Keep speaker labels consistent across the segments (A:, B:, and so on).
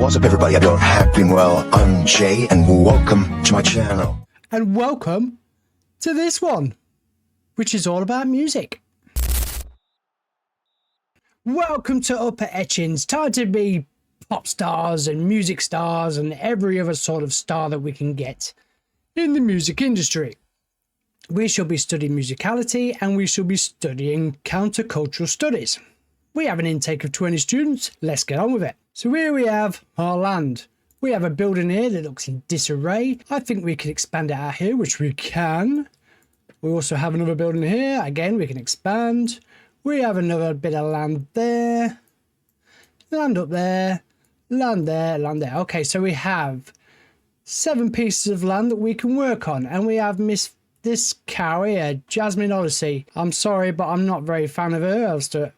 A: What's up everybody, I have been well. I'm Jay and welcome to my channel.
B: And welcome to this one, which is all about music. Welcome to Upper Etchings. Time to be pop stars and music stars and every other sort of star that we can get in the music industry. We shall be studying musicality and we shall be studying countercultural studies. We have an intake of 20 students. Let's get on with it. So here we have our land. We have a building here that looks in disarray. I think we can expand it out here, which we can. We also have another building here. Again, we can expand. We have another bit of land there. Land up there. Land there. Land there. Okay, so we have 7 pieces of land that we can work on. And we have this cow here, Jasmine Odyssey. I'm sorry, but I'm not very fan of her as to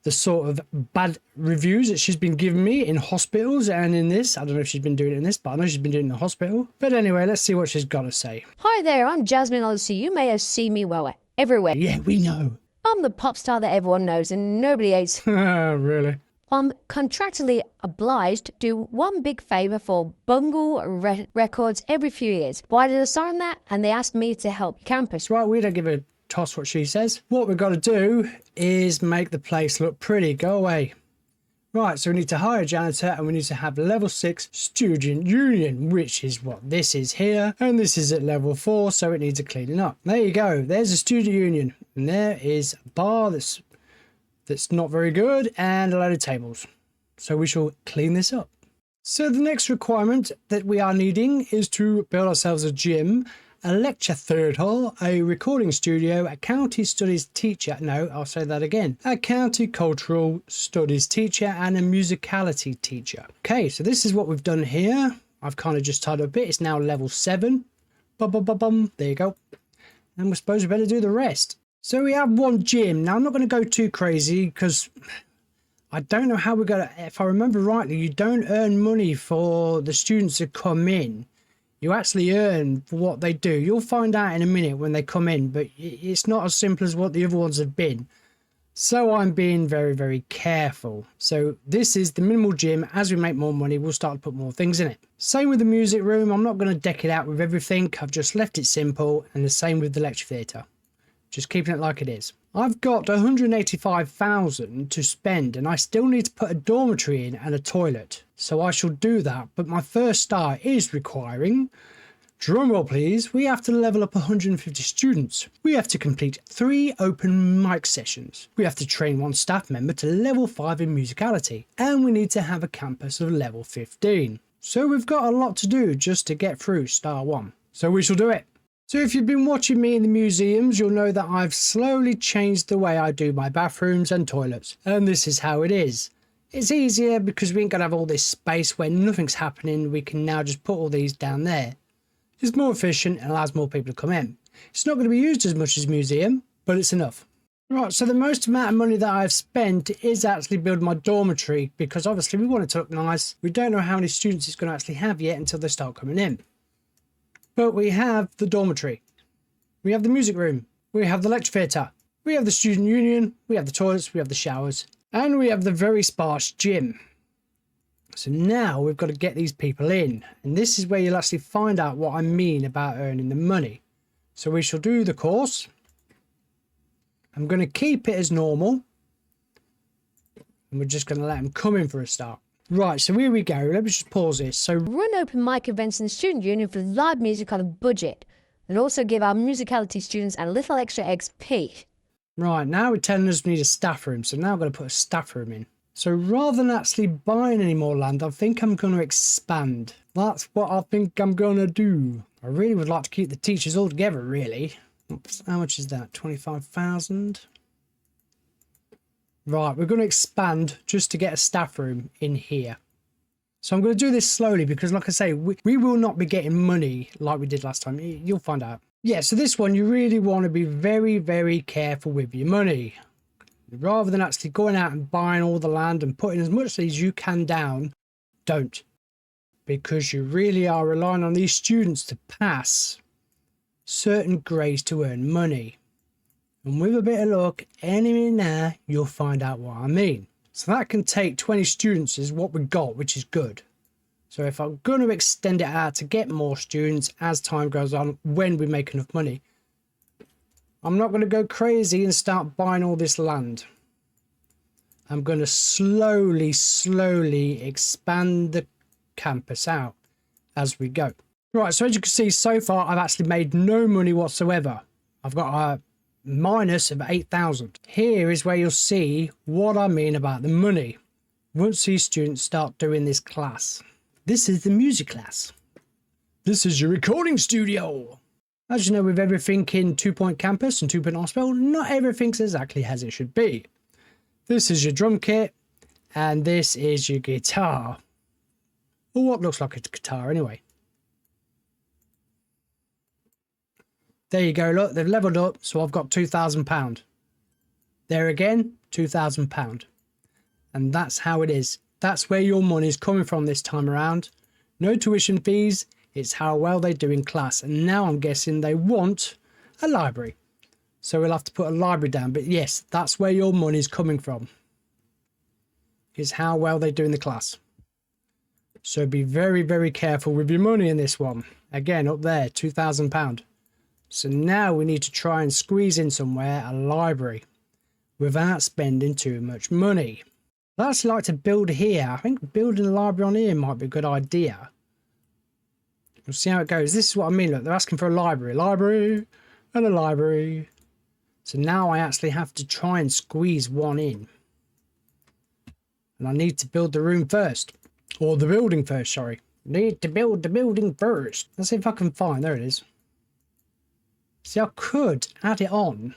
B: the sort of bad reviews that she's been giving me in hospitals and in this. I don't know if she's been doing it in this, but I know she's been doing it in the hospital. But anyway, let's see what she's got to say.
C: Hi there, I'm Jasmine Odyssey. You may have seen me everywhere.
B: Yeah, we know.
C: I'm the pop star that everyone knows and nobody hates.
B: Really?
C: I'm contractually obliged to do one big favour for Bungle Records every few years. Why did I sign that? And they asked me to help campus.
B: Right, we don't give a toss what she says. What we've got to do is make the place look pretty. Go away. Right, so we need to hire a janitor and we need to have level 6 student union, which is what this is here. And this is at level 4, so it needs a cleaning up. There you go. There's a student union. And there is a bar that's not very good and a load of tables. So we shall clean this up. So the next requirement that we are needing is to build ourselves a gym, a lecture third hall, a recording studio, a county studies teacher. No, I'll say that again. A county cultural studies teacher and a musicality teacher. Okay, so this is what we've done here. I've kind of just tied up a bit. It's now level 7. Bum, bum, bum, bum. There you go. And we're supposed to better do the rest. So we have one gym. Now I'm not going to go too crazy because I don't know how we're going to, if I remember rightly, you don't earn money for the students to come in. You actually earn for what they do. You'll find out in a minute when they come in, but it's not as simple as what the other ones have been. So I'm being very, very careful. So this is the minimal gym. As we make more money, we'll start to put more things in it. Same with the music room. I'm not going to deck it out with everything. I've just left it simple, and the same with the lecture theatre. Just keeping it like it is. I've got 185,000 to spend and I still need to put a dormitory in and a toilet. So I shall do that. But my first start is requiring, drumroll please, we have to level up 150 students. We have to complete 3 open mic sessions. We have to train 1 staff member to level 5 in musicality. And we need to have a campus of level 15. So we've got a lot to do just to get through star 1. So we shall do it. So if you've been watching me in the museums, you'll know that I've slowly changed the way I do my bathrooms and toilets. And this is how it is. It's easier because we ain't gonna have all this space where nothing's happening. We can now just put all these down there. It's more efficient and allows more people to come in. It's not going to be used as much as a museum, but it's enough. Right, so the most amount of money that I've spent is actually building my dormitory because obviously we want it to look nice. We don't know how many students it's going to actually have yet until they start coming in. But we have the dormitory, we have the music room, we have the lecture theatre, we have the student union, we have the toilets, we have the showers, and we have the very sparse gym. So now we've got to get these people in, and this is where you'll actually find out what I mean about earning the money. So we shall do the course. I'm going to keep it as normal, and we're just going to let them come in for a start. Right, so here we go. Let me just pause this. So
C: Run open mic events in the student union for live music on a budget and also give our musicality students a little extra XP.
B: Right, now we're telling us we need a staff room. So now I'm going to put a staff room in. So rather than actually buying any more land, I think I'm going to expand. That's what I think I'm going to do. I really would like to keep the teachers all together, really. Oops, how much is that? 25,000? Right, we're going to expand just to get a staff room in here. So I'm going to do this slowly because, like I say, we will not be getting money like we did last time. You'll find out. Yeah, so this one, you really want to be very, very careful with your money. Rather than actually going out and buying all the land and putting as much as you can down, don't. Because you really are relying on these students to pass certain grades to earn money. And with a bit of luck, any minute now, you'll find out what I mean. So that can take 20 students is what we got, which is good. So if I'm going to extend it out to get more students as time goes on, when we make enough money, I'm not going to go crazy and start buying all this land. I'm going to slowly expand the campus out as we go. Right, so as you can see, so far I've actually made no money whatsoever. I've got a minus of 8,000. Here is where you'll see what I mean about the money. Once these students start doing this class. This is the music class. This is your recording studio. As you know, with everything in 2 Point Campus and 2 Point Hospital, not everything's exactly as it should be. This is your drum kit, and this is your guitar. Or what looks like a guitar anyway. There you go, look, they've leveled up, so I've got £2,000. There again, £2,000. And that's how it is. That's where your money is coming from this time around. No tuition fees, it's how well they do in class. And now I'm guessing they want a library. So we'll have to put a library down. But yes, that's where your money is coming from. Is how well they do in the class. So be very careful with your money in this one. Again, up there, £2,000. So now we need to try and squeeze in somewhere a library without spending too much money. I'd actually like to build here. I think building a library on here might be a good idea. We'll see how it goes. This is what I mean. Look, they're asking for a library, and a library. So now I actually have to try and squeeze one in. And I need to build the room first. Or the building first, sorry. Need to build the building first. Let's see if I can find. There it is. See, I could add it on.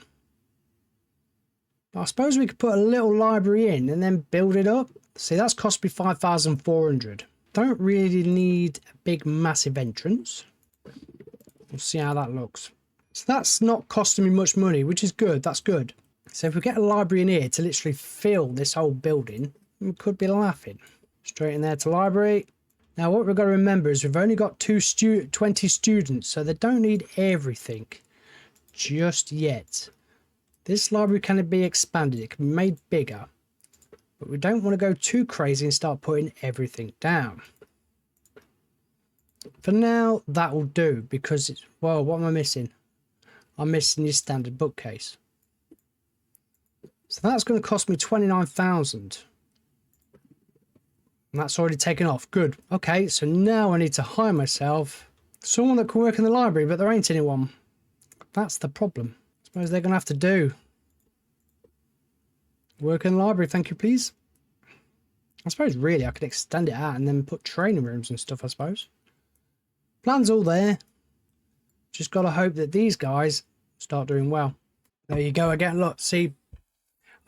B: But I suppose we could put a little library in and then build it up. See, that's cost me 5,400. Don't really need a big, massive entrance. We'll see how that looks. So that's not costing me much money, which is good. That's good. So if we get a library in here to literally fill this whole building, we could be laughing. Straight in there to library. Now, what we've got to remember is we've only got 20 students, so they don't need everything just yet. This library can be expanded. It can be made bigger. But we don't want to go too crazy and start putting everything down. For now, that will do because it's... Well, what am I missing? I'm missing your standard bookcase. So that's going to cost me 29,000. And that's already taken off. Good. Okay, so now I need to hire myself someone that can work in the library, but there ain't anyone. That's the problem. I suppose they're going to have to do. Work in the library, thank you, please. I suppose really I could extend it out and then put training rooms and stuff, I suppose. Plan's all there. Just got to hope that these guys start doing well. There you go again. Look, see,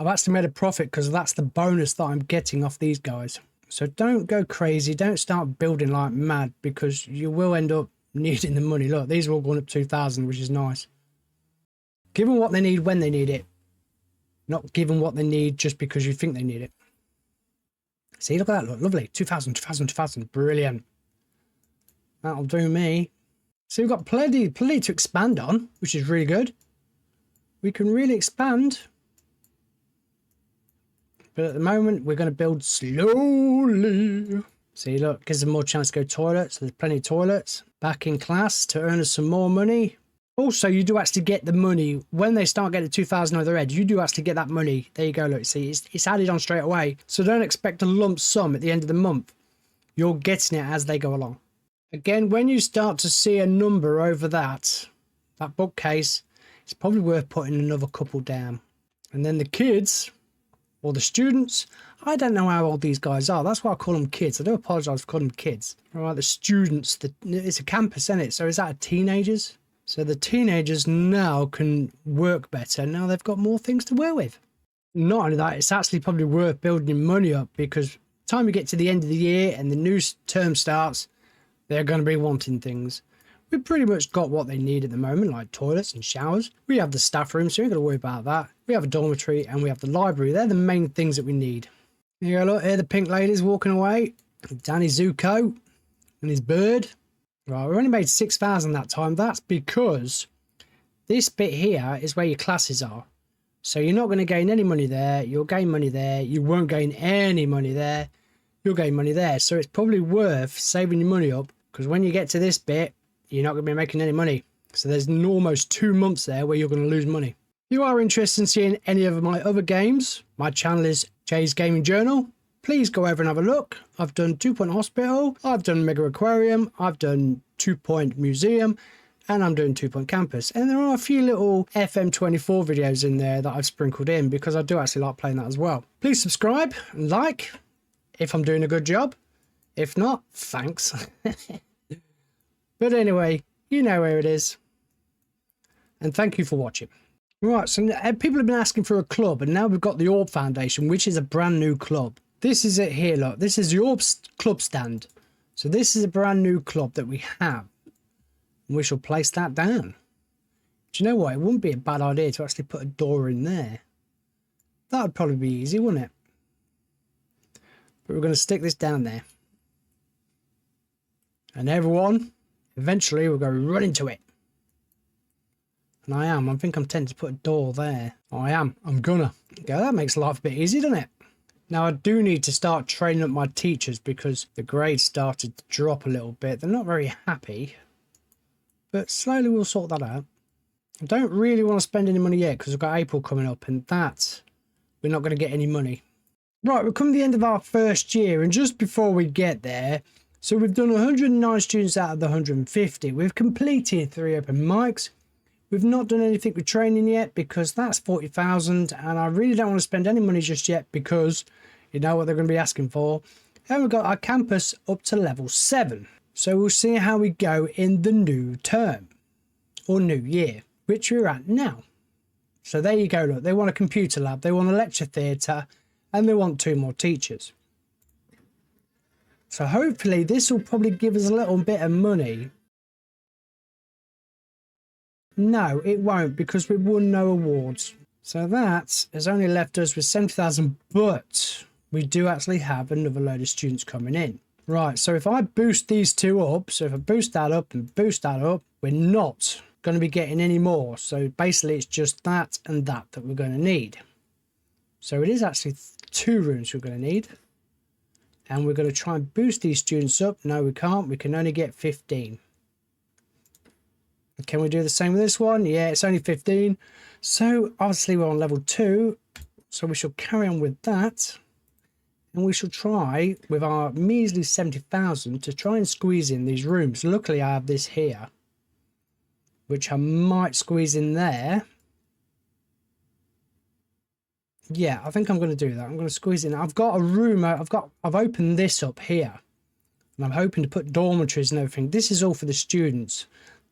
B: I've actually made a profit because that's the bonus that I'm getting off these guys. So don't go crazy. Don't start building like mad because you will end up needing the money. Look, these are all going up 2,000, which is nice. Give them what they need when they need it. Not give them what they need just because you think they need it. See, look at that. Look, lovely. 2,000, 2,000, 2,000. Brilliant. That'll do me. So we've got plenty to expand on, which is really good. We can really expand. But at the moment, we're going to build slowly. See, look, gives them more chance to go toilets. There's plenty of toilets. Back in class to earn us some more money. Also, you do actually get the money when they start getting 2,000 over their head. You do actually get that money. There you go. Look, see, it's added on straight away. So don't expect a lump sum at the end of the month. You're getting it as they go along. Again, when you start to see a number over that bookcase, it's probably worth putting another couple down. And then the kids, or the students, I don't know how old these guys are. That's why I call them kids. I do apologise for calling them kids. All right, the students, it's a campus, isn't it? So is that teenagers? So the teenagers now can work better. Now they've got more things to work with. Not only that, it's actually probably worth building your money up because by the time you get to the end of the year and the new term starts, they're going to be wanting things. We've pretty much got what they need at the moment, like toilets and showers. We have the staff room, so you ain't got to worry about that. We have a dormitory and we have the library. They're the main things that we need. Here, look, here the pink lady's walking away. Danny Zuko and his bird. Right, we only made 6,000 that time. That's because this bit here is where your classes are. So you're not going to gain any money there. You'll gain money there. You won't gain any money there. you'll gain money there. So it's probably worth saving your money up, because when you get to this bit, you're not going to be making any money. So there's almost 2 months there where you're going to lose money. If you are interested in seeing any of my other games, my channel is Jay's Gaming Journal. Please go over and have a look. I've done 2 Point Hospital, I've done Mega Aquarium, I've done 2 Point Museum, and I'm doing 2 Point Campus. And there are a few little FM24 videos in there that I've sprinkled in because I do actually like playing that as well. Please subscribe and like if I'm doing a good job. If not, thanks. But anyway, you know where it is. And thank you for watching. Right, so people have been asking for a club, and now we've got the Orb Foundation, which is a brand new club. This is it here, look. This is the Orb club stand. So this is a brand new club that we have. And we shall place that down. Do you know what? It wouldn't be a bad idea to actually put a door in there. That would probably be easy, wouldn't it? But we're going to stick this down there. And everyone, eventually we'll go run into it. And I think I'm tempted to put a door there. I'm gonna. Okay, that makes life a bit easy, doesn't it? Now I do need to start training up my teachers because the grades started to drop a little bit. They're not very happy. But slowly we'll sort that out. I don't really want to spend any money yet because we've got April coming up, and that we're not going to get any money. Right, we're coming to the end of our first year, and just before we get there, so we've done 109 students out of the 150. We've completed 3 open mics. We've not done anything with training yet because that's 40,000, and I really don't want to spend any money just yet because you know what they're going to be asking for. And we've got our campus up to level 7. So we'll see how we go in the new term or new year, which we're at now. So there you go, look, they want a computer lab, they want a lecture theatre, and they want 2 more teachers. So hopefully this will probably give us a little bit of money. No, it won't, because we won no awards. So that has only left us with 70,000, but we do actually have another load of students coming in. Right, so if I boost these 2 up, so if I boost that up and boost that up, we're not going to be getting any more. So basically it's just that and that we're going to need. So it is actually 2 rooms we're going to need. And we're going to try and boost these students up. No, we can't. We can only get 15. Can we do the same with this one? Yeah, it's only 15. So obviously we're on level 2. So we shall carry on with that. And we shall try with our measly 70,000 to try and squeeze in these rooms. Luckily I have this here, which I might squeeze in there. Yeah, I think I'm going to do that. I'm going to squeeze in. I've got a room. I've opened this up here. And I'm hoping to put dormitories and everything. This is all for the students.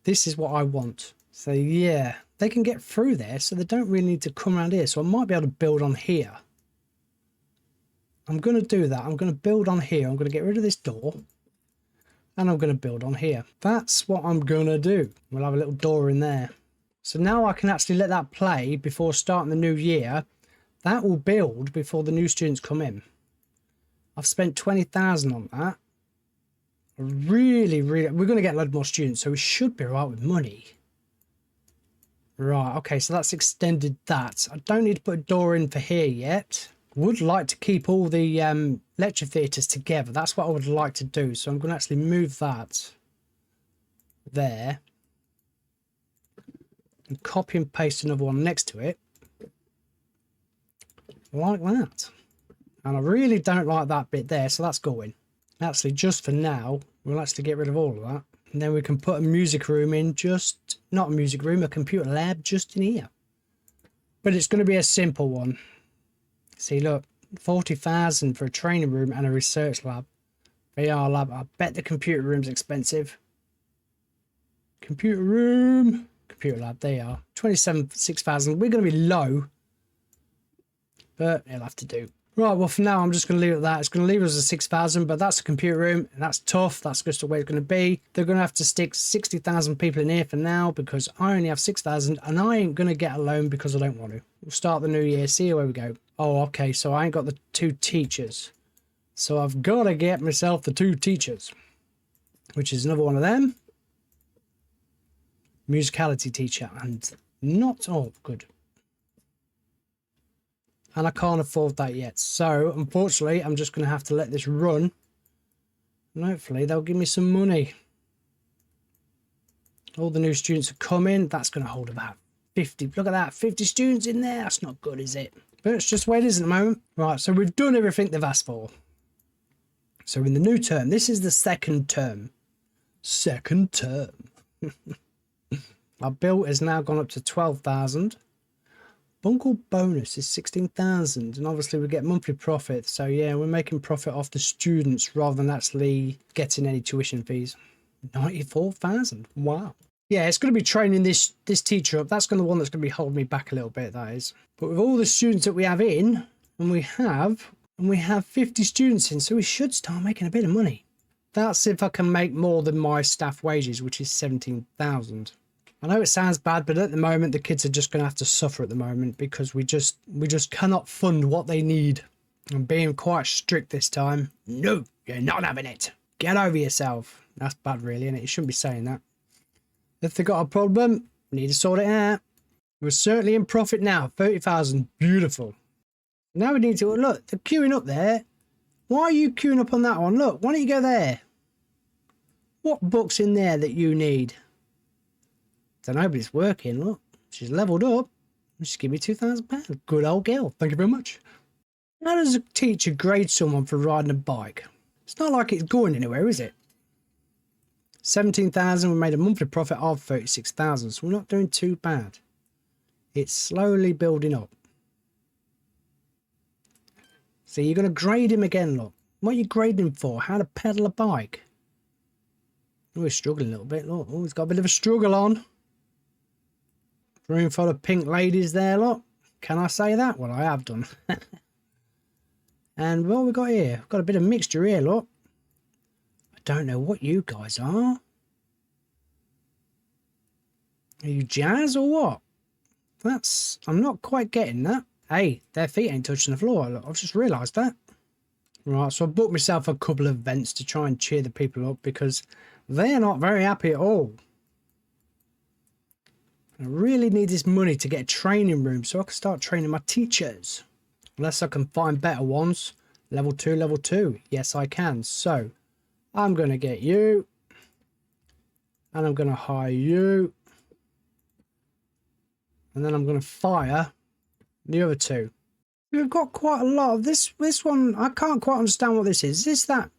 B: This is what I want. So yeah, they can get through there, so they don't really need to come around here. So I might be able to build on here. I'm going to do that. I'm going to build on here. I'm going to get rid of this door. And I'm going to build on here. That's what I'm going to do. We'll have a little door in there. So now I can actually let that play before starting the new year. That will build before the new students come in. I've spent 20,000 on that. Really, we're going to get a load more students, so we should be right with money. Right, okay, so that's extended that. I don't need to put a door in for here yet. Would like to keep all the lecture theatres together. That's what I would like to do. So I'm going to actually move that there. And copy and paste another one next to it. Like that. And I really don't like that bit there, so that's going. Actually, just for now, we'll actually get rid of all of that. And then we can put a music room in, just, not a music room, a computer lab just in here. But it's going to be a simple one. See, look, 40,000 for a training room and a research lab. VR lab, I bet the computer room's expensive. Computer room, computer lab, they are. 6,000, we're going to be low. But it'll have to do. Right, well, for now, I'm just going to leave it at that. It's going to leave us at 6,000, but that's a computer room, and that's tough. That's just the way it's going to be. They're going to have to stick 60,000 people in here for now because I only have 6,000, and I ain't going to get a loan because I don't want to. We'll start the new year, see where we go. Oh, okay, so I ain't got the 2 teachers. So I've got to get myself the 2 teachers, which is another one of them. Musicality teacher, and not, oh, good. and I can't afford that yet. So unfortunately, I'm just going to have to let this run, and hopefully they'll give me some money. All the new students are coming. That's going to hold about 50. Look at that, 50 students in there. That's not good, is it? But it's just the way it is at the moment. Right, so we've done everything they've asked for. So in the new term, this is the second term. Second term. Our bill has now gone up to 12,000. Bungle bonus is 16,000, and obviously we get monthly profit. So yeah, we're making profit off the students rather than actually getting any tuition fees. 94,000. Wow. Yeah, it's going to be training this teacher up. That's going to be the one that's going to be holding me back a little bit, that is. But with all the students that we have in, and we have 50 students in, so we should start making a bit of money. That's if I can make more than my staff wages, which is 17,000. I know it sounds bad, but at the moment the kids are just going to have to suffer at the moment because we just cannot fund what they need. I'm being quite strict this time. No, you're not having it. Get over yourself. That's bad, really, isn't it? You shouldn't be saying that. If they've got a problem, we need to sort it out. We're certainly in profit now. 30,000. Beautiful. Now we need to look. They're queuing up there. Why are you queuing up on that one? Look, why don't you go there? What book's in there that you need? Don't know, but it's working. Look, she's leveled up. Just give me £2,000. Good old girl. Thank you very much. How does a teacher grade someone for riding a bike? It's not like it's going anywhere, is it? 17,000. We made a monthly profit of 36,000. So we're not doing too bad. It's slowly building up. So you're going to grade him again, look. What are you grading him for? How to pedal a bike? Oh, he's struggling a little bit, look. Oh, he's got a bit of a struggle on. Room full of pink ladies there, look. Can I say that? Well, I have done. And what we got here? We've got a bit of mixture here, look. I don't know what you guys are. Are you jazz or what? I'm not quite getting that. Hey, their feet ain't touching the floor. Look, I've just realised that. Right, so I booked myself a couple of events to try and cheer the people up because they're not very happy at all. I really need this money to get a training room so I can start training my teachers. Unless I can find better ones. Level 2, level 2. Yes, I can. So, I'm going to get you. And I'm going to hire you. And then I'm going to fire the other two. We've got quite a lot of this one. I can't quite understand what this is. Is this that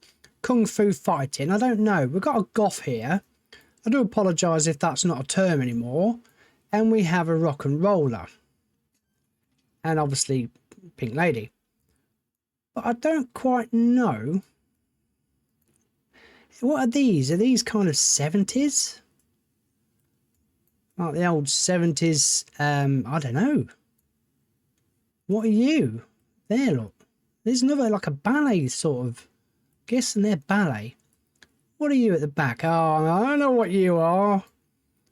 B: kung fu fighting? I don't know. We've got a goth here. I do apologise if that's not a term anymore. And we have a rock and roller. And obviously, pink lady. But I don't quite know. What are these? Are these kind of 70s? Like the old 70s, I don't know. What are you? There, look. There's another, like a ballet sort of. Guessing they're ballet. What are you at the back? Oh, I know what you are.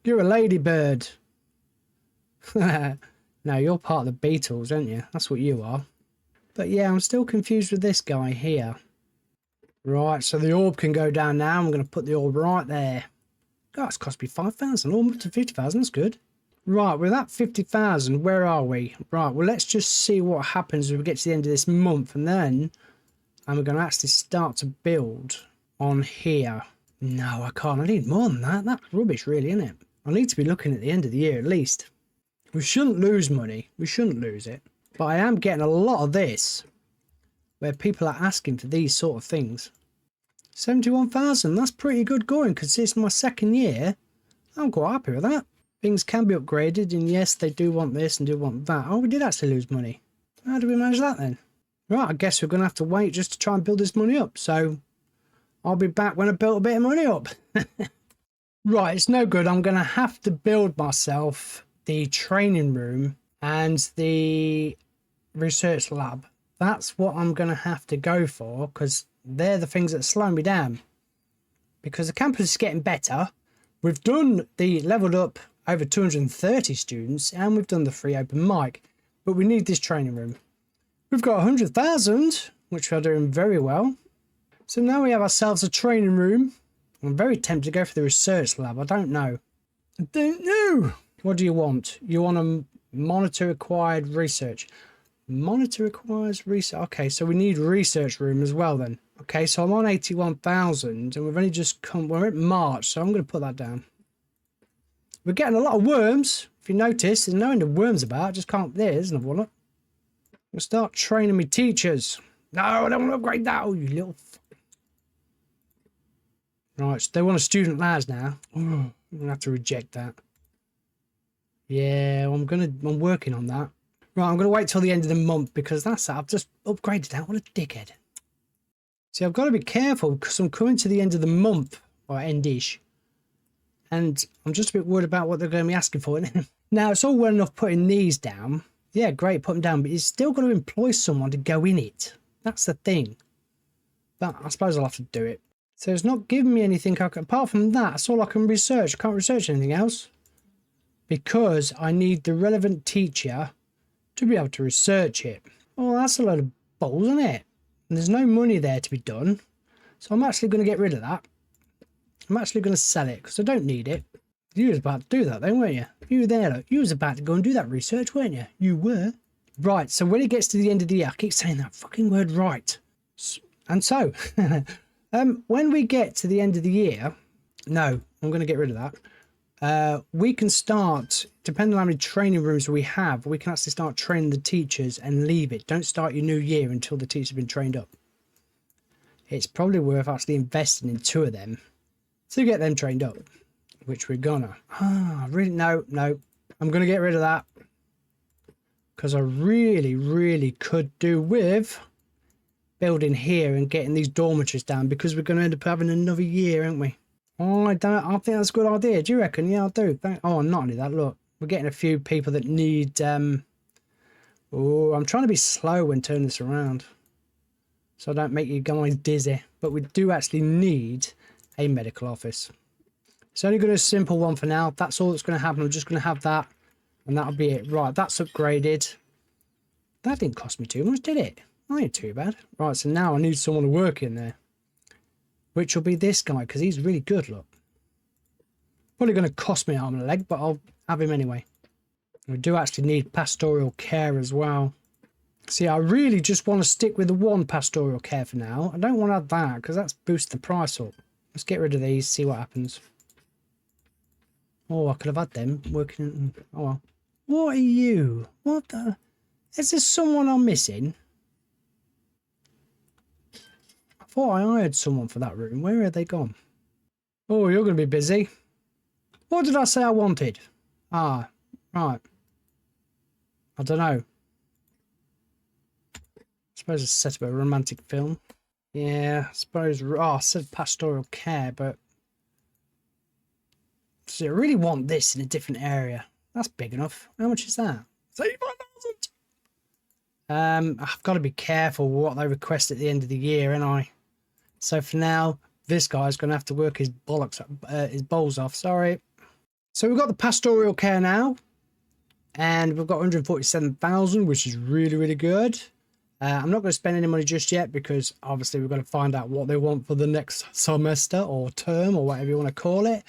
B: You're a ladybird. No, you're part of the Beatles, aren't you? That's what you are. But yeah, I'm still confused with this guy here. Right, so the orb can go down now. I'm going to put the orb right there. God, it's cost me 5,000. Almost to 50,000. That's good. Right, with that 50,000, where are we? Right, well, let's just see what happens when we get to the end of this month. And then I'm going to actually start to build on here. No, I can't. I need more than that. That's rubbish, really, isn't it? I need to be looking at the end of the year at least. We shouldn't lose money. We shouldn't lose it. But I am getting a lot of this where people are asking for these sort of things. 71,000. That's pretty good going because it's my second year. I'm quite happy with that. Things can be upgraded, and yes, they do want this and do want that. Oh, we did actually lose money. How did we manage that then? Right, I guess we're going to have to wait just to try and build this money up. So I'll be back when I built a bit of money up. Right, it's no good. I'm going to have to build myself the training room and the research lab. That's what I'm going to have to go for because they're the things that slow me down. Because the campus is getting better. We've done the leveled up over 230 students and we've done the free open mic. But we need this training room. We've got 100,000, which we are doing very well. So now we have ourselves a training room. I'm very tempted to go for the research lab. I don't know. I don't know. What do you want? You want to monitor acquired research. Monitor requires research. Okay, so we need research room as well then. Okay, so I'm on 81,000 and we've only just come, we're at March, so I'm going to put that down. We're getting a lot of worms. If you notice, there's no end of worms about. Just can't, there's another one. We'll start training me teachers. No, I don't want to upgrade that. Oh, you little... Right, so they want a student labs now. Oh, I'm going to have to reject that. Yeah, I'm working on that. Right, I'm going to wait till the end of the month because that's it. I've just upgraded that. What a dickhead. See, I've got to be careful because I'm coming to the end of the month, or end-ish. And I'm just a bit worried about what they're going to be asking for. Now, it's all well enough putting these down. Yeah, great, put them down. But you've still got to employ someone to go in it. That's the thing. But I suppose I'll have to do it. So it's not giving me anything. Apart from that, that's all I can research. I can't research anything else. Because I need the relevant teacher to be able to research it. Oh, that's a load of balls, isn't it? And there's no money there to be done. So I'm actually going to get rid of that. I'm actually going to sell it because I don't need it. You was about to do that then, weren't you? You were there, look. You was about to go and do that research, weren't you? You were. Right, so when it gets to the end of the year, I keep saying that fucking word right. And so, when we get to the end of the year, no, I'm going to get rid of that. We can start, depending on how many training rooms we have, we can actually start training the teachers and leave it. Don't start your new year until the teachers have been trained up. It's probably worth actually investing in 2 of them to get them trained up, which we're gonna. Really, no, I'm gonna get rid of that because I really could do with building here and getting these dormitories down because we're going to end up having another year, aren't we? Oh, I think that's a good idea. Do you reckon? Yeah, I do. Oh, not only that, look, we're getting a few people that need... Oh, I'm trying to be slow when turning this around so I don't make you guys dizzy. But we do actually need a medical office. It's only going to be a simple one for now. That's all that's going to happen. I'm just going to have that and that'll be it. Right, that's upgraded. That didn't cost me too much, did it? That ain't too bad. Right, so now I need someone to work in there. Which will be this guy, because he's really good, look. Probably going to cost me an arm and a leg, but I'll have him anyway. We do actually need pastoral care as well. See, I really just want to stick with the one pastoral care for now. I don't want to add that, because that's boost the price up. Let's get rid of these, see what happens. Oh, I could have had them working. Oh, well. What are you? What the? Is there someone I'm missing? I thought I hired someone for that room. Where are they gone? Oh, you're going to be busy. What did I say I wanted? Ah, right. I don't know. I suppose it's set up a romantic film. Yeah, I suppose. Oh, I said pastoral care, but... So I really want this in a different area. That's big enough. How much is that? 35,000. I've got to be careful what they request at the end of the year, ain't I? So for now, this guy's going to have to work his bollocks, his balls off. Sorry. So we've got the pastoral care now, and we've got 147,000, which is really good. I'm not going to spend any money just yet because obviously we've got to find out what they want for the next semester or term or whatever you want to call it.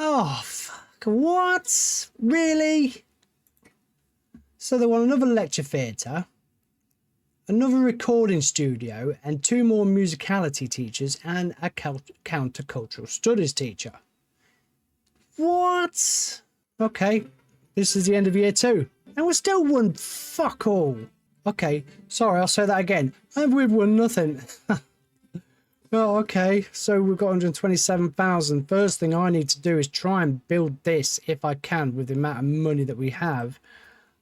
B: Oh, fuck. What? Really? So they want another lecture theatre, another recording studio, and 2 more musicality teachers and a countercultural studies teacher. What? Okay. This is the end of year 2. And we're still won fuck all. Okay. Sorry, I'll say that again. And we've won nothing. Well, okay, so we've got 127,000. First thing I need to do is try and build this if I can with the amount of money that we have.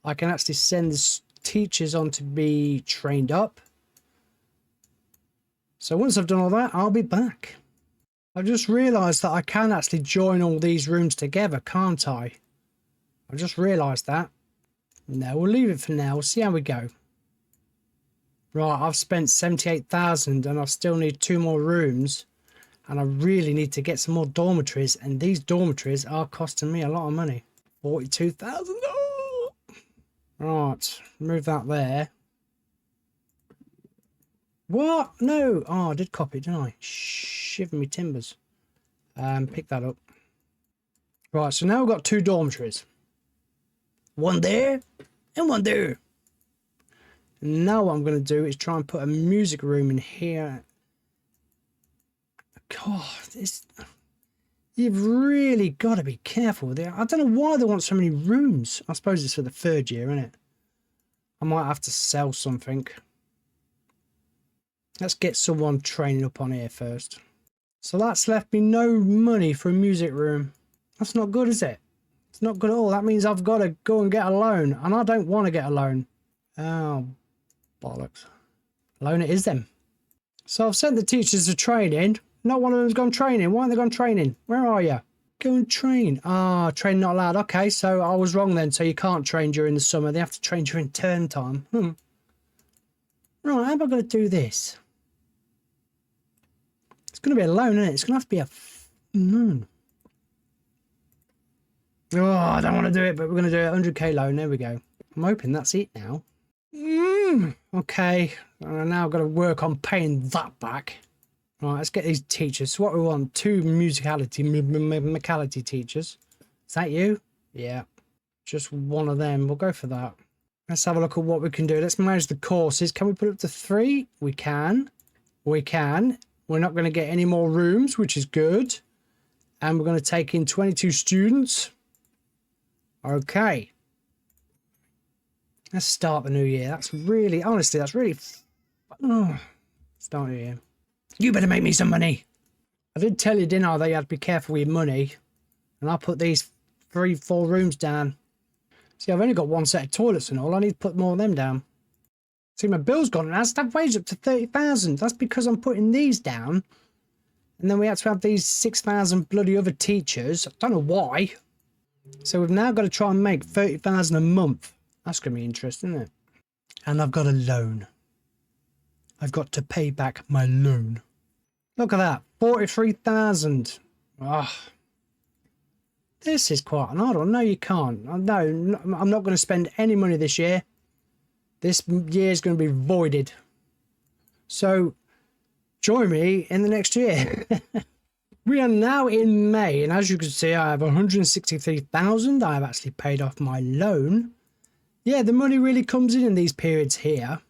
B: I can actually send the teachers on to be trained up. So once I've done all that, I'll be back. I've just realised that I can actually join all these rooms together, can't I? I've just realised that. No, we'll leave it for now. We'll see how we go. Right, I've spent 78,000 and I still need 2 more rooms. And I really need to get some more dormitories. And these dormitories are costing me a lot of money. 42,000. Oh! Right, move that there. What? No. Oh, I did copy it, didn't I? Shiver me timbers. Pick that up. Right, so now we've got 2 dormitories. One there and one there. Now what I'm going to do is try and put a music room in here. God, you've really got to be careful there. I don't know why they want so many rooms. I suppose it's for the 3rd year, isn't it? I might have to sell something. Let's get someone training up on here first. So that's left me no money for a music room. That's not good, is it? It's not good at all. That means I've got to go and get a loan. And I don't want to get a loan. Oh, bollocks. Loan it is then. So I've sent the teachers to training. Not one of them's gone training. Why haven't they gone training? Where are you? Go and train. Ah, train not allowed. Okay, so I was wrong then. So you can't train during the summer. They have to train during term time. Right, how am I going to do this? It's going to be a loan, isn't it? It's going to have to be a... No. Oh, I don't want to do it, but we're going to do a 100k loan. There we go. I'm hoping that's it now. Okay. Now I've got to work on paying that back. Right, let's get these teachers. So what we want, 2 musicality teachers. Is that you? Yeah. Just one of them. We'll go for that. Let's have a look at what we can do. Let's manage the courses. Can we put it up to 3? We can. We can. We're not going to get any more rooms, which is good. And we're going to take in 22 students. Okay. Let's start the new year. That's really, honestly, that's really... Oh, start the year. You better make me some money. I did tell you, didn't I, that you had to be careful with your money. And I put these 3-4 rooms down. See, I've only got 1 set of toilets and all. I need to put more of them down. See, my bill's gone now. Staff wage up to 30,000. That's because I'm putting these down. And then we had to have these 6,000 bloody other teachers. I don't know why. So we've now got to try and make 30,000 a month. That's going to be interesting, isn't it? And I've got a loan. I've got to pay back my loan. Look at that. 43,000. Oh, this is quite an odd one. No, you can't. No, I'm not going to spend any money this year. This year is going to be voided. So join me in the next year. We are now in May, and as you can see, I have 163,000. I have actually paid off my loan. Yeah, the money really comes in these periods here,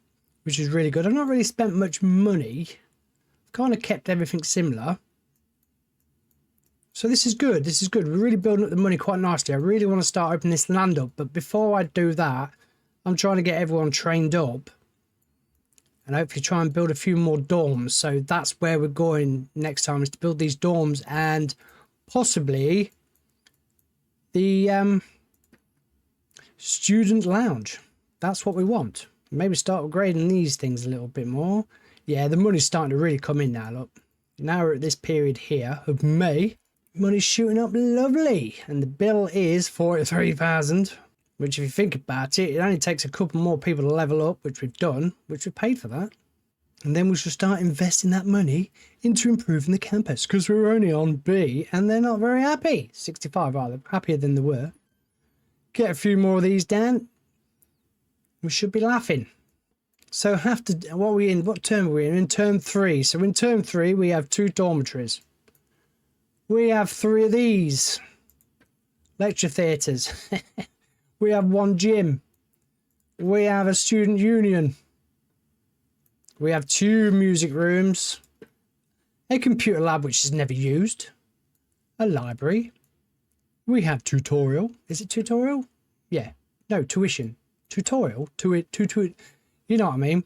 B: which is really good. I've not really spent much money. I've kind of kept everything similar. So this is good. This is good. We're really building up the money quite nicely. I really want to start opening this land up. But before I do that, I'm trying to get everyone trained up. And hopefully try and build a few more dorms. So that's where we're going next time, is to build these dorms and possibly the student lounge. That's what we want. Maybe start upgrading these things a little bit more. Yeah, the money's starting to really come in now, look. Now we're at this period here of May. Money's shooting up lovely. And the bill is 43,000. Which, if you think about it, it only takes a couple more people to level up, which we've done, which we've paid for that. And then we should start investing that money into improving the campus, because we're only on B and they're not very happy. 65 rather, happier than they were. Get a few more of these down. We should be laughing. So have to, what are we in? What term are we in? In term 3. So in term 3, we have 2 dormitories. We have 3 of these. Lecture theatres. We have 1 gym. We have a student union. We have 2 music rooms. A computer lab, which is never used. A library. We have tutorial. Is it tutorial? Yeah. No, tuition. Tutorial. You know what I mean.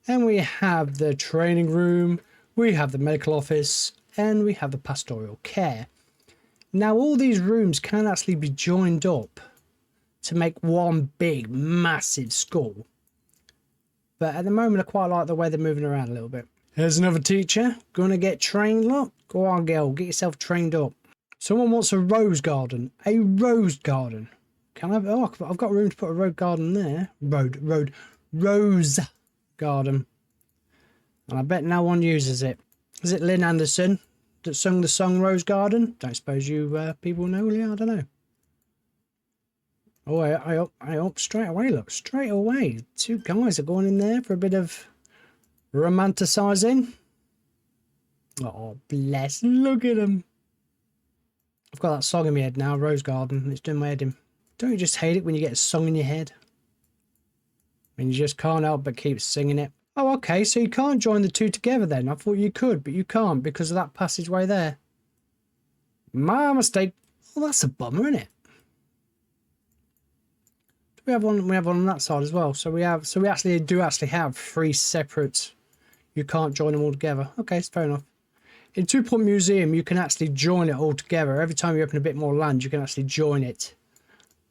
B: And we have the training room. We have the medical office. And we have the pastoral care. Now, all these rooms can actually be joined up to make one big, massive school. But at the moment, I quite like the way they're moving around a little bit. Here's another teacher. Gonna get trained, look. Go on, girl. Get yourself trained up. Someone wants a rose garden. A rose garden. Can I have... Oh, I've got room to put a rose garden there. Rose garden. And I bet no one uses it. Is it Lynn Anderson that sung the song Rose Garden? Don't suppose you people know, yeah, I don't know. Oh, I up straight away, look, straight away. 2 guys are going in there for a bit of romanticising. Oh, bless, look at them. I've got that song in my head now, Rose Garden, it's doing my head in. Don't you just hate it when you get a song in your head? And you just can't help but keep singing it. Oh, okay, so you can't join the two together then. I thought you could, but you can't because of that passageway there. My mistake. Well, that's a bummer, isn't it? We have one. We have one on that side as well. So we have. So we actually do have 3 separate. You can't join them all together. Okay, it's fair enough. In 2 Point Museum, you can actually join it all together. Every time you open a bit more land, you can actually join it.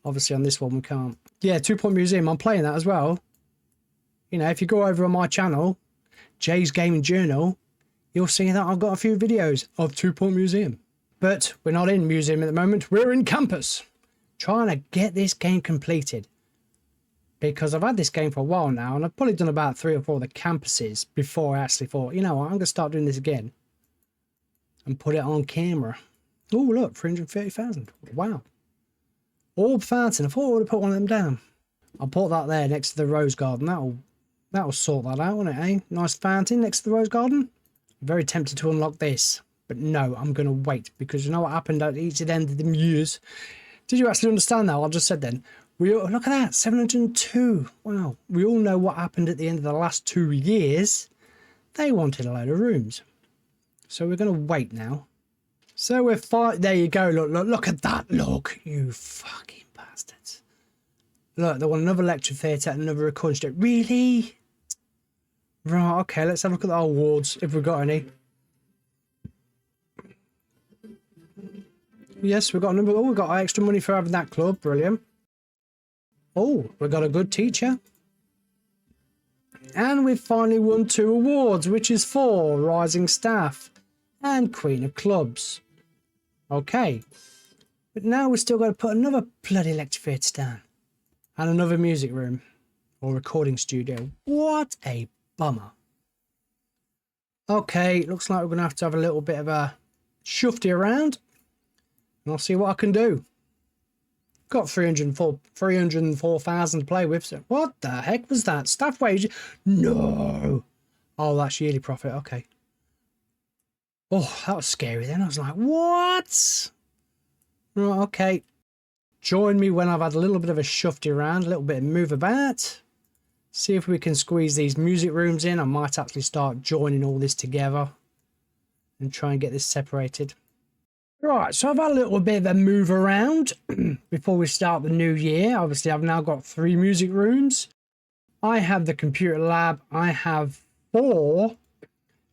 B: Obviously, on this one, we can't. Yeah, 2 Point Museum. I'm playing that as well. You know, if you go over on my channel, Jay's Gaming Journal, you'll see that I've got a few videos of 2 Point Museum. But we're not in museum at the moment. We're in campus, trying to get this game completed. Because I've had this game for a while now, and I've probably done about 3 or 4 of the campuses before I actually thought, you know what, I'm going to start doing this again. And put it on camera. Oh, look, 330,000. Wow. Orb fountain. I thought I would have put one of them down. I'll put that there next to the rose garden. That'll sort that out, won't it, eh? Nice fountain next to the rose garden. I'm very tempted to unlock this. But no, I'm going to wait. Because you know what happened at each end of the years? Did you actually understand that? I just said then. Look at that, 702. Wow. We all know what happened at the end of the last 2 years. They wanted a load of rooms. So we're going to wait now. So we're fine. There you go. Look at that. Look, you fucking bastards. Look, they want another lecture theatre and another recording studio. Really? Right, okay, let's have a look at the awards, if we've got any. Yes, we've got a number. Oh, we've got extra money for having that club. Brilliant. Oh, we've got a good teacher. And we've finally won 2 awards, which is for Rising Staff and Queen of Clubs. Okay. But now we've still got to put another bloody lecture theatre down. And another music room. Or recording studio. What a bummer. Okay, looks like we're going to have a little bit of a shufty around. And I'll see what I can do. Got 304,000 to play with. So what the heck was that? Staff wages? No. Oh, that's yearly profit. Okay. Oh, that was scary then. I was like, what? Right, okay. Join me when I've had a little bit of a shufty around, a little bit of move about. See if we can squeeze these music rooms in. I might actually start joining all this together and try and get this separated. Right, so I've had a little bit of a move around before we start the new year. Obviously, I've now got 3 music rooms. I have the computer lab. I have 4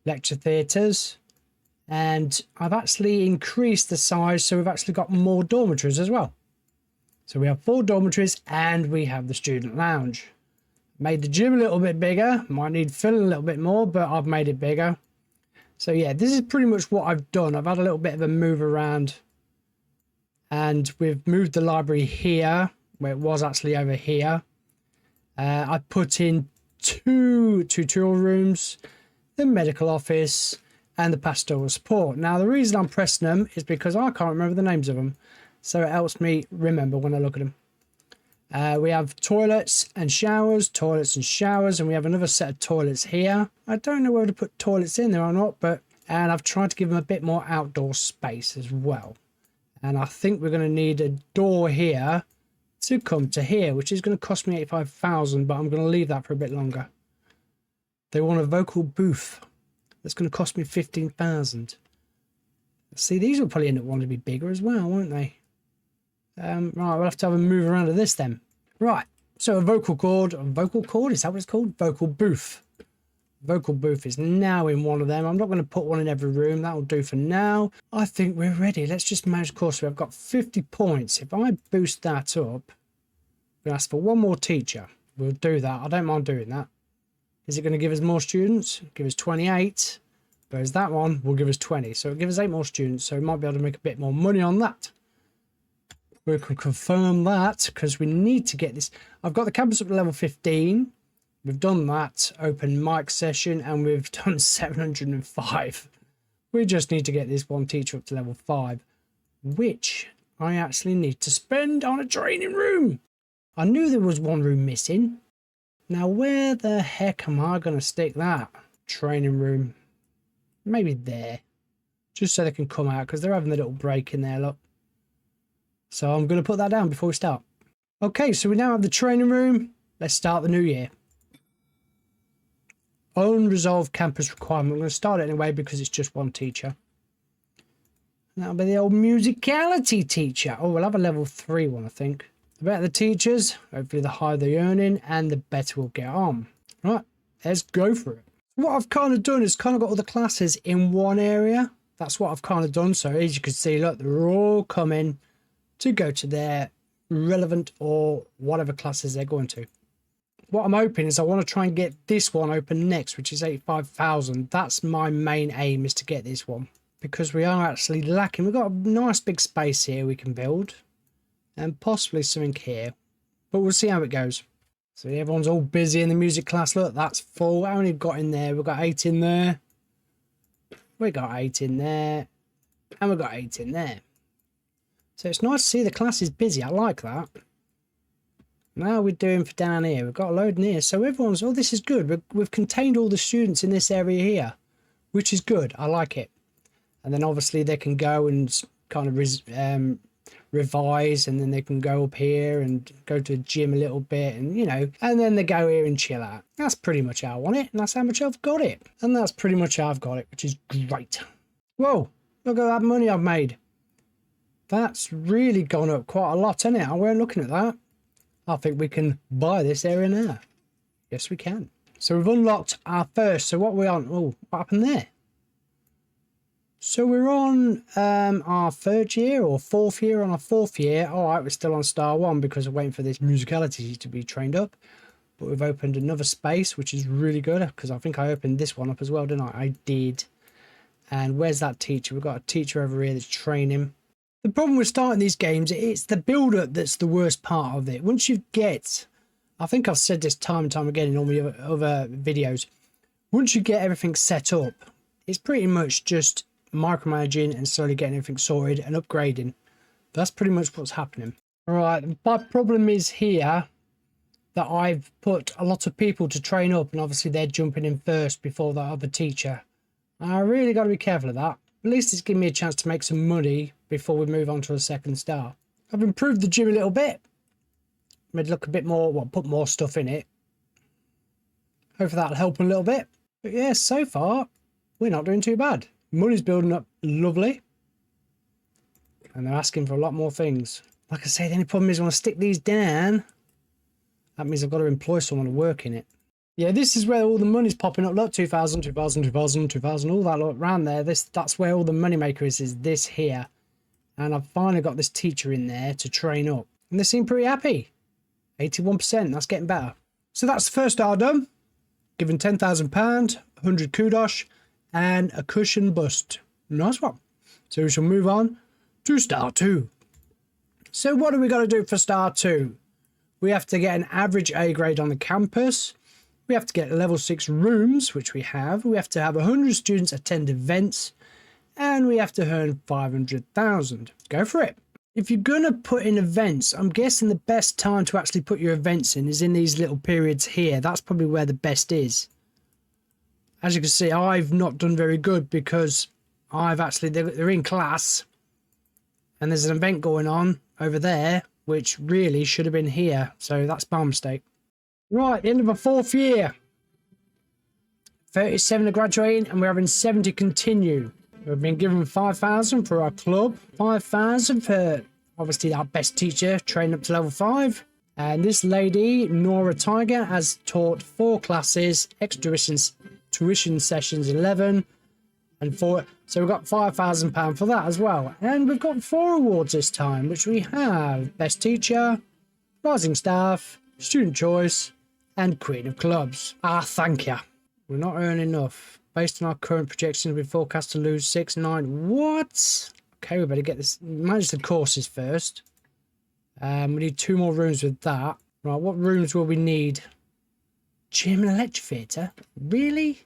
B: lecture theatres. And I've actually increased the size, so we've actually got more dormitories as well. So we have 4 dormitories and we have the student lounge. Made the gym a little bit bigger. Might need filling a little bit more, but I've made it bigger. So yeah, this is pretty much what I've done. I've had a little bit of a move around. And we've moved the library here, where it was actually over here. I put in 2 tutorial rooms, the medical office, and the pastoral support. Now, the reason I'm pressing them is because I can't remember the names of them. So it helps me remember when I look at them. We have toilets and showers, and we have another set of toilets here. I don't know whether to put toilets in there or not, and I've tried to give them a bit more outdoor space as well. And I think we're going to need a door here to come to here, which is going to cost me 85,000, but I'm going to leave that for a bit longer. They want a vocal booth. That's going to cost me 15,000. See, these will probably end up wanting to be bigger as well, won't they? Right, we'll have to have a move around to this then. Right, so a vocal cord, is that what it's called? Vocal booth. Vocal booth is now in one of them. I'm not going to put one in every room. That'll do for now. I think we're ready. Let's just manage course. I've got 50 points. If I boost that up, we'll ask for 1 more teacher. We'll do that. I don't mind doing that. Is it going to give us more students? Give us 28. Whereas that one will give us 20. So it'll give us 8 more students. So we might be able to make a bit more money on that. We can confirm that because we need to get this. I've got the campus up to level 15. We've done that open mic session and we've done 705. We just need to get this one teacher up to level 5, which I actually need to spend on a training room. I knew there was 1 room missing. Now, where the heck am I going to stick that training room? Maybe there. Just so they can come out because they're having a little break in there, look. So I'm going to put that down before we start. Okay, so we now have the training room. Let's start the new year. unresolved campus requirement. I'm going to start it anyway because it's just one teacher. And that'll be the old musicality teacher. Oh, we'll have a level 3 one, I think. The better the teachers, hopefully the higher the earning and the better we'll get on. Right, let's go for it. What I've kind of done is kind of got all the classes in one area. That's what I've kind of done. So as you can see, look, they're all coming to go to their relevant or whatever classes they're going to. What I'm hoping is I want to try and get this one open next, which is 85,000. That's my main aim, is to get this one, because we are actually lacking. We've got a nice big space here we can build and possibly something here, but we'll see how it goes. So everyone's all busy in the music class. Look, that's full. How many got in there? We've got 8 in there. We got 8 in there. And we've got 8 in there. So it's nice to see the class is busy. I like that. Now we're doing for down here. We've got a load in here. So everyone's, oh, this is good. We've contained all the students in this area here, which is good. I like it. And then obviously they can go and kind of revise, and then they can go up here and go to the gym a little bit, and you know, and then they go here and chill out. That's pretty much how I want it, and that's how much I've got it, and that's pretty much how I've got it, which is great. Whoa, look at that money I've made. That's really gone up quite a lot, hasn't it? I weren't looking at that. I think we can buy this area now. Yes, we can. So we've unlocked our first. So what are we on? Oh, what happened there? So we're on our 3rd year or 4th year. On our 4th year. All right, we're still on star 1 because we're waiting for this musicality to be trained up. But we've opened another space, which is really good, because I think I opened this one up as well, didn't I? I did. And where's that teacher? We've got a teacher over here that's training. The problem with starting these games, it's the build-up that's the worst part of it. Once you get, I think I've said this time and time again in all my other videos, once you get everything set up, it's pretty much just micromanaging and slowly getting everything sorted and upgrading. That's pretty much what's happening. All right, my problem is here that I've put a lot of people to train up, and obviously they're jumping in first before that other teacher. I really got to be careful of that. At least it's giving me a chance to make some money before we move on to a 2nd star. I've improved the gym a little bit, made it look a bit more, well, put more stuff in it. Hopefully that'll help a little bit. But yeah, so far we're not doing too bad. Money's building up lovely, and they're asking for a lot more things. Like I say, the only problem is when I stick these down, that means I've got to employ someone to work in it. Yeah, this is where all the money's popping up. Look, 2,000, 2,000, 2,000, 2,000, all that, look, around there. That's where all the money maker is this here. And I've finally got this teacher in there to train up, and they seem pretty happy. 81%, that's getting better. So that's the first star done. Given £10,000, 100 kudos, and a cushion bust. Nice one. So we shall move on to star 2. So what do we got to do for star 2? We have to get an average A grade on the campus. We have to get level 6 rooms, which we have. We have to have 100 students attend events, and we have to earn 500,000. Go for it. If you're going to put in events, I'm guessing the best time to actually put your events in is in these little periods here. That's probably where the best is. As you can see, I've not done very good because I've actually, they're in class, and there's an event going on over there, which really should have been here. So that's my mistake. Right, the end of a 4th year. 37 are graduating, and we're having 70 continue. We've been given 5,000 for our club, 5,000 for obviously our best teacher, trained up to level 5. And this lady, Nora Tiger, has taught 4 classes, tuition sessions 11 and 4. So we've got £5,000 for that as well. And we've got 4 awards this time, which we have Best Teacher, Rising Staff, Student Choice, and Queen of Clubs. Ah, thank you. We're not earning enough. Based on our current projections, we forecast to lose 6, 9. What? Okay, we better get this. Manage the courses first. We need 2 more rooms with that. Right, what rooms will we need? Gym and a lecture theatre? Really?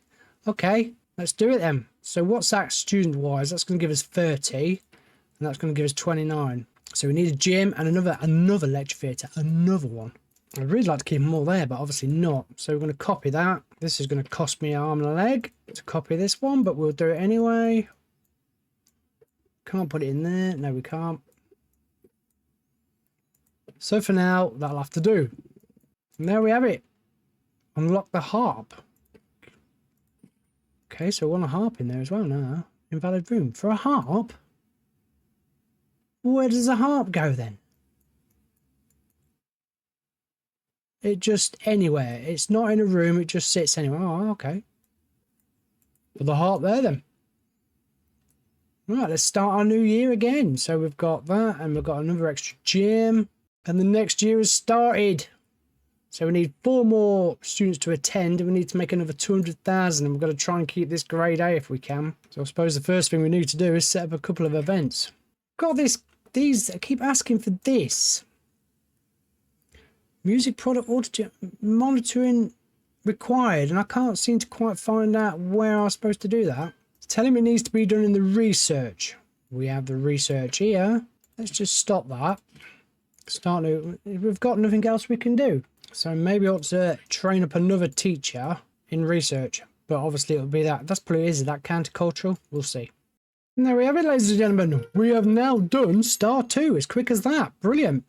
B: Okay, let's do it then. So what's that student-wise? That's going to give us 30, and that's going to give us 29. So we need a gym and another lecture theatre, another one. I'd really like to keep them all there, but obviously not. So we're going to copy that. This is going to cost me an arm and a leg to copy this one, but we'll do it anyway. Can't put it in there. No, we can't. So for now, that'll have to do. And there we have it. Unlock the harp. Okay, so I want a harp in there as well now. Invalid room. For a harp? Where does a harp go then? It just anywhere. It's not in a room, it just sits anywhere. Oh, okay. Put the harp there then. Right, let's start our new year again. So we've got that, and we've got another extra gym. And the next year has started. So we need 4 more students to attend, and we need to make another 200,000. And we've got to try and keep this grade A if we can. So I suppose the first thing we need to do is set up a couple of events. Got these, I keep asking for this. Music product audio monitoring required, and I can't seem to quite find out where I'm supposed to do that. It's telling me it needs to be done in the research. We have the research here. Let's just stop that. Start new. We've got nothing else we can do. So maybe I ought to train up another teacher in research. But obviously it'll be that. That's probably is that countercultural. We'll see. And there we have it, ladies and gentlemen. We have now done star 2. As quick as that. Brilliant.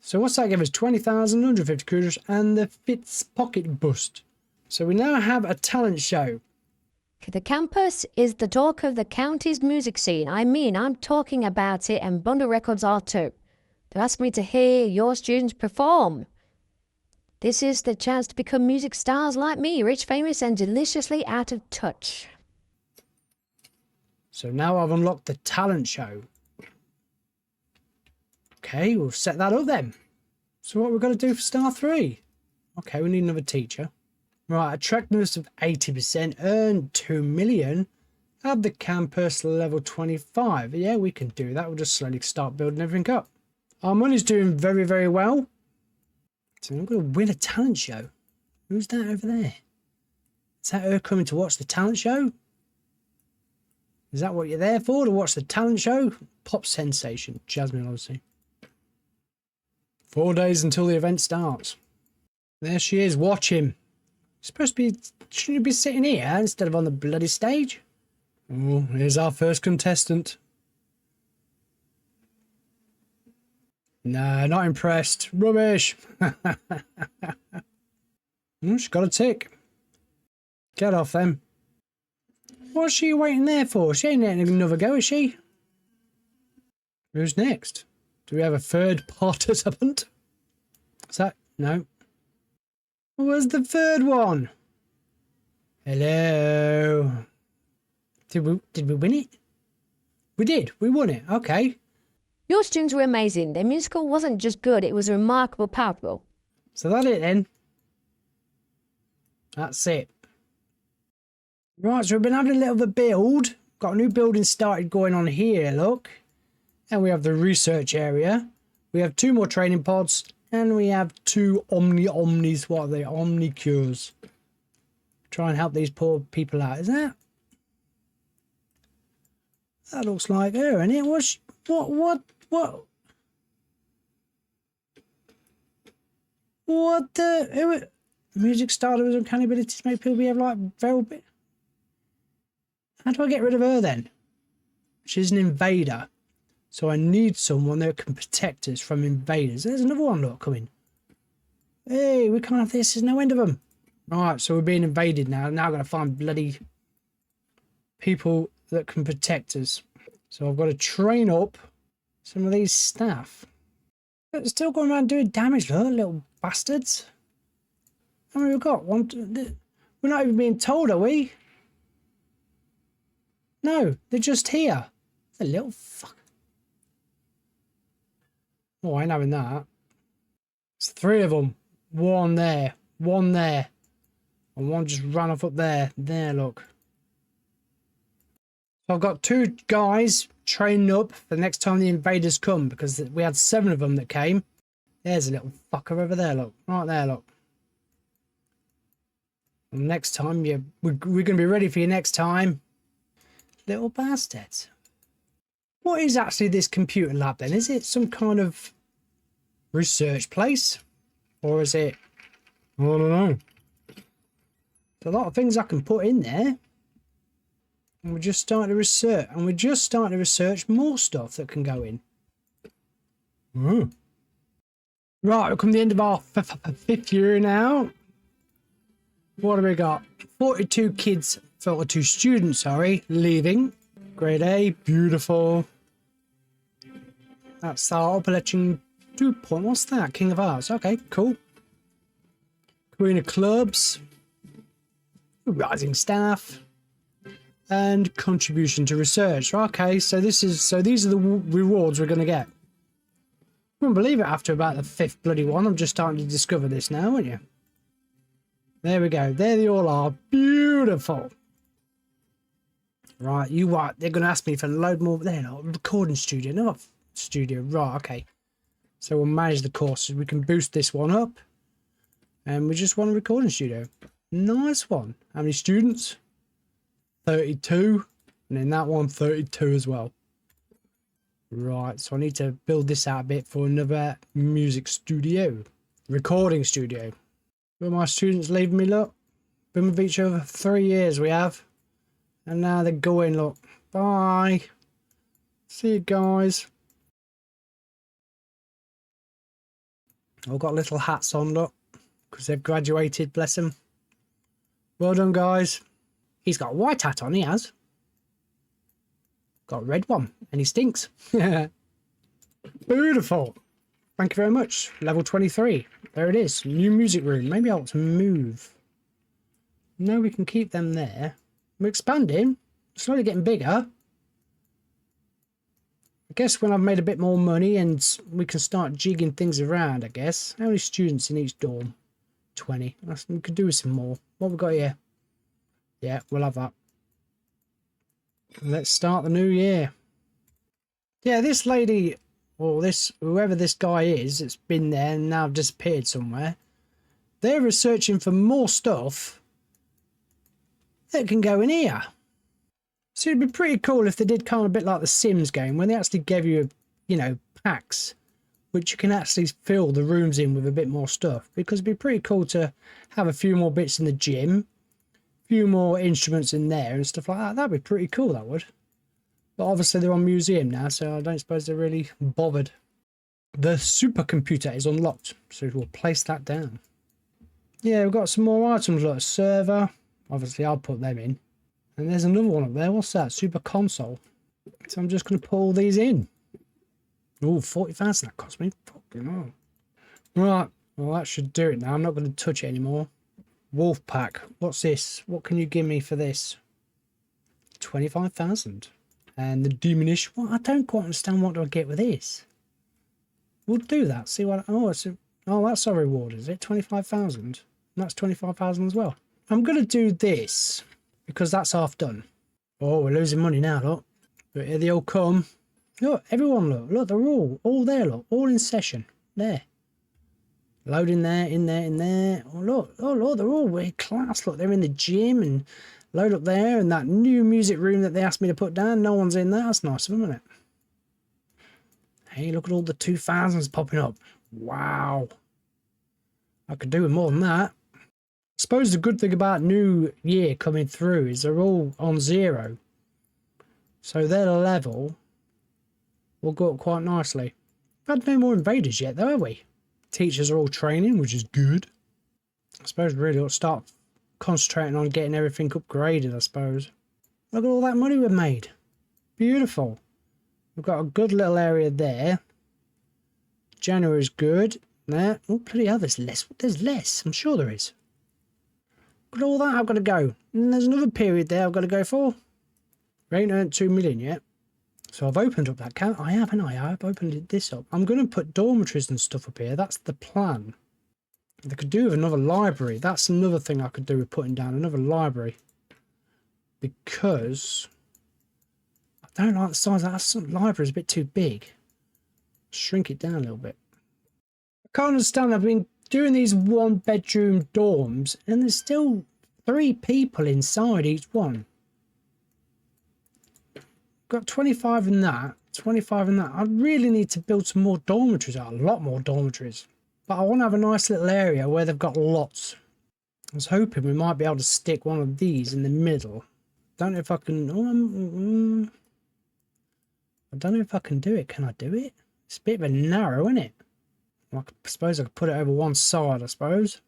B: So what's that give us? 20,000, 150 cruisers, and the Fitz pocket bust. So we now have a talent show.
C: The campus is the talk of the county's music scene. I mean, I'm talking about it, and Bundle Records are too. They asked me to hear your students perform. This is the chance to become music stars like me, rich, famous, and deliciously out of touch.
B: So now I've unlocked the talent show. Okay, we'll set that up then. So what we've got to do for star 3? Okay, we need another teacher. Right, attractiveness of 80%, earn 2 million, add the campus level 25. Yeah, we can do that. We'll just slowly start building everything up. Our money's doing very, very well. So I'm going to win a talent show. Who's that over there? Is that her coming to watch the talent show? Is that what you're there for, to watch the talent show? Pop sensation, Jasmine, obviously. 4 days until the event starts. There she is, watching. Supposed to be, shouldn't you be sitting here instead of on the bloody stage? Oh, here's our first contestant. Nah, not impressed. Rubbish. She's got a tick. Get off them. What's she waiting there for? She ain't letting another go, is she? Who's next? Do we have a third participant? Is that... No. Where's the third one? Hello. Did we win it? We did. We won it. Okay.
C: Your students were amazing. Their musical wasn't just good, it was remarkable, powerful.
B: So that's it then. That's it. Right, so we've been having a little bit of build. Got a new building started going on here, look. And we have the research area. We have 2 more training pods. And we have 2 omnis. What are they? Omnicures. Try and help these poor people out. Is that? That looks like her, isn't it? What the... Music starter with uncanny abilities to make people behave like very bit. How do I get rid of her then? She's an invader. So I need someone that can protect us from invaders. There's another one, look, coming. Hey, we can't have this. There's no end of them. Right, so we're being invaded now. Now I've got to find bloody people that can protect us. So I've got to train up some of these staff. But they're still going around doing damage, look, little bastards. How many we've got? One, two, we're not even being told, are we? No, they're just here. The little fuck. Oh, I ain't having that. It's 3 of them. 1 there. 1 there. And 1 just ran off up there. There, look. So I've got 2 guys training up for the next time the invaders come, because we had 7 of them that came. There's a little fucker over there, look. Right there, look. And next time, we're going to be ready for you next time. Little bastards. What is actually this computer lab then? Is it some kind of research place? Or is it... I don't know. There's a lot of things I can put in there. And we're just starting to research. And we're just starting to research more stuff that can go in. Right, we've come to the end of our 5th year now. What have we got? 42 kids Filter 2 students, sorry, leaving. Grade A, beautiful. That's our Upper Etching 2 point. What's that? King of Arts. Okay, cool. Queen of Clubs. Rising Staff. And contribution to research. Okay, so these are the rewards we're going to get. I wouldn't believe it after about the 5th bloody one. I'm just starting to discover this now, aren't you? There we go. There they all are. Beautiful. Right, you what? They're going to ask me for a load more. They're not recording studio, not studio. Right, okay. So we'll manage the courses. We can boost this one up. And we just want a recording studio. Nice one. How many students? 32. And then that one, 32 as well. Right, so I need to build this out a bit for another music studio. Recording studio. Will my students leaving me, look? Been with each other for 3 years we have. And now they're going, look. Bye. See you guys. I've got little hats on, look. Because they've graduated, bless them. Well done, guys. He's got a white hat on, he has. Got a red one, and he stinks. Beautiful. Thank you very much. Level 23. There it is. New music room. Maybe I want to move. No, we can keep them there. We're expanding. Slowly getting bigger. I guess when I've made a bit more money and we can start jigging things around, I guess. How many students in each dorm? 20. We could do with some more. What we got here? Yeah, we'll have that. Let's start the new year. Yeah, this lady, or this, whoever this guy is, it's been there and now disappeared somewhere. They're researching for more stuff that can go in here. So it'd be pretty cool if they did kind of a bit like the Sims game, when they actually gave you, you know, packs, which you can actually fill the rooms in with a bit more stuff. Because it'd be pretty cool to have a few more bits in the gym, a few more instruments in there and stuff like that. That'd be pretty cool, that would. But obviously they're on museum now, so I don't suppose they're really bothered. The supercomputer is unlocked, so we'll place that down. Yeah, we've got some more items, like a server. Obviously I'll put them in. And there's another one up there. What's that? Super console. So I'm just going to put all these in. Oh, 40,000 that cost me. Fucking hell. Right. Well, that should do it now. I'm not going to touch it anymore. Wolf pack. What's this? What can you give me for this? 25,000. And the demonish. Well, I don't quite understand what do I get with this. We'll do that. See what. Oh, that's our reward, is it? 25,000. That's 25,000 as well. I'm going to do this because that's half done. Oh, we're losing money now, look. But here they all come. Look, everyone, look. Look, they're all there, look. All in session. There. Loading there, in there, in there. Oh, look, they're all way class. Look, they're in the gym and load up there. And that new music room that they asked me to put down, no one's in there. That's nice of them, isn't it? Hey, look at all the 2000s popping up. Wow. I could do with more than that. I suppose the good thing about New Year coming through is they're all on 0. So their level will go up quite nicely. We've had no more invaders yet, though, have we? Teachers are all training, which is good. I suppose really ought to start concentrating on getting everything upgraded, I suppose. Look at all that money we've made. Beautiful. We've got a good little area there. January's good. There. Oh, bloody hell, there's less. There's less. I'm sure there is. Look at all that I've got to go. And there's another period there I've got to go for. We ain't earned 2 million yet. So I've opened up that count. I have, haven't I? I've opened this up. I'm going to put dormitories and stuff up here. That's the plan. They could do with another library. That's another thing I could do with putting down another library. Because I don't like the size of that library. Is a bit too big. Shrink it down a little bit. I can't understand. I've been doing these 1-bedroom dorms and there's still 3 people inside each one. Got 25 in that, 25 in that. I really need to build some more dormitories, a lot more dormitories. But I want to have a nice little area where they've got lots. I was hoping we might be able to stick one of these in the middle. Don't know if I can. Oh, I don't know if I can do it. Can I do it? It's a bit of a narrow, isn't it? I suppose I could put it over one side, I suppose.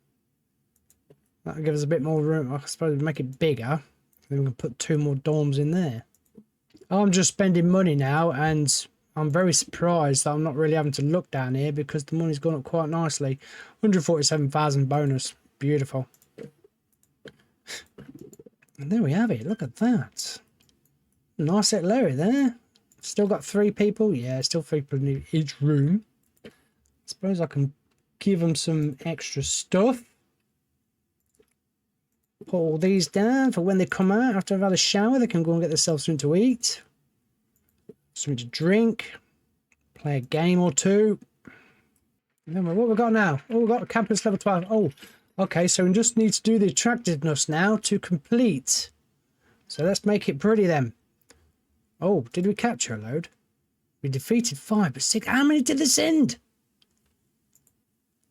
B: That'll give us a bit more room. I suppose make it bigger. Then we can put 2 more dorms in there. I'm just spending money now, and I'm very surprised that I'm not really having to look down here because the money's gone up quite nicely. 147,000 bonus. Beautiful. And there we have it. Look at that. Nice little area there. Still got 3 people. Yeah, still 3 people in each room. I suppose I can give them some extra stuff. Put all these down for when they come out after they've had a shower. They can go and get themselves something to eat, something to drink, play a game or 2. Remember what we've got now? Oh, we've got a campus level 12. Oh, okay, so we just need to do the attractiveness now to complete. So let's make it pretty then. Oh, did we capture a load? We defeated 5, but 6. How many did they send?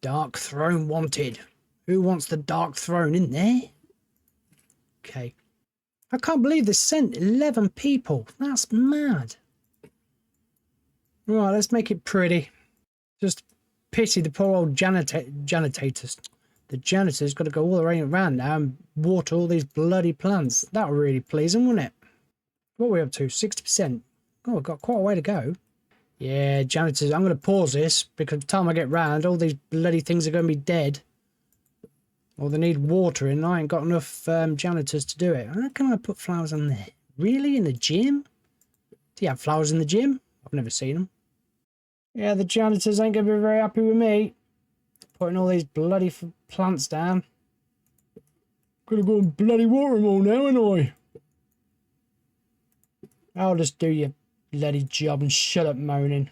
B: Dark Throne wanted. Who wants the Dark Throne in there? Okay. I can't believe they sent 11 people. That's mad. Right, let's make it pretty. Just pity the poor old janitors. The janitor's got to go all the way around now and water all these bloody plants. That would really please them, wouldn't it? What are we up to? 60%. Oh, we've got quite a way to go. Yeah, janitors. I'm going to pause this because by the time I get round, all these bloody things are going to be dead. Or they need water and I ain't got enough janitors to do it. How can I put flowers on there? Really? In the gym? Do you have flowers in the gym? I've never seen them. Yeah, the janitors ain't going to be very happy with me. Putting all these bloody plants down. Gotta go and bloody water them all now, ain't I? I'll just do your bloody job and shut up moaning.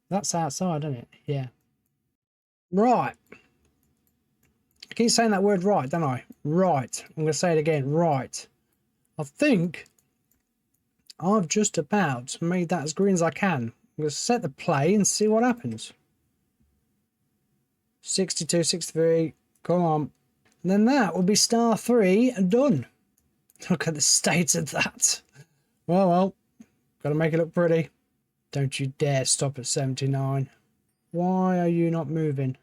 B: That's outside, isn't it? Yeah. Right. I keep saying that word right, don't I? Right. I'm going to say it again. Right. I think I've just about made that as green as I can. I'm going to set the play and see what happens. 62, 63. Come on. And then that will be star 3 and done. Look at the state of that. Well. Got to make it look pretty. Don't you dare stop at 79. Why are you not moving?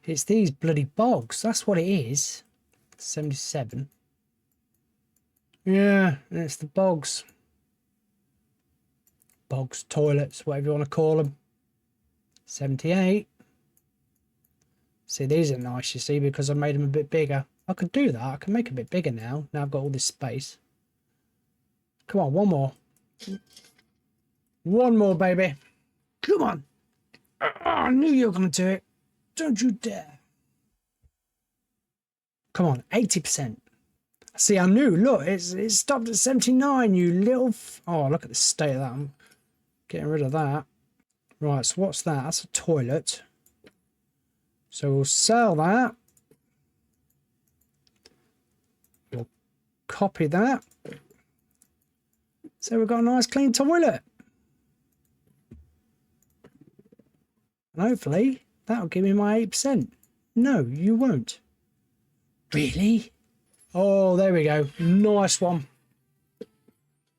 B: It's these bloody bogs. That's what it is. 77. Yeah, it's the bogs. Bogs, toilets, whatever you want to call them. 78. See, these are nice, you see, because I made them a bit bigger. I could do that. I can make it a bit bigger now. Now I've got all this space. Come on, one more. One more, baby. Come on. Oh, I knew you were going to do it. Don't you dare. Come on, 80%. See, I knew. Look, it stopped at 79, you little... Oh, look at the state of that. I'm getting rid of that. Right, so what's that? That's a toilet. So we'll sell that. We'll copy that. So we've got a nice clean toilet. And hopefully that'll give me my 8%. No, you won't. Really? Oh, there we go. Nice one.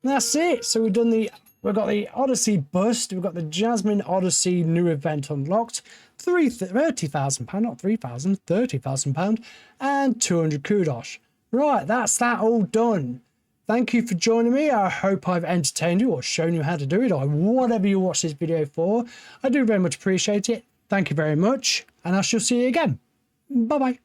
B: That's it. So we've got the Odyssey bust. We've got the Jasmine Odyssey new event unlocked. £30,000, not 3,000, £30,000 and 200 kudos. Right, that's that all done. Thank you for joining me. I hope I've entertained you or shown you how to do it or whatever you watch this video for. I do very much appreciate it. Thank you very much, and I shall see you again. Bye-bye.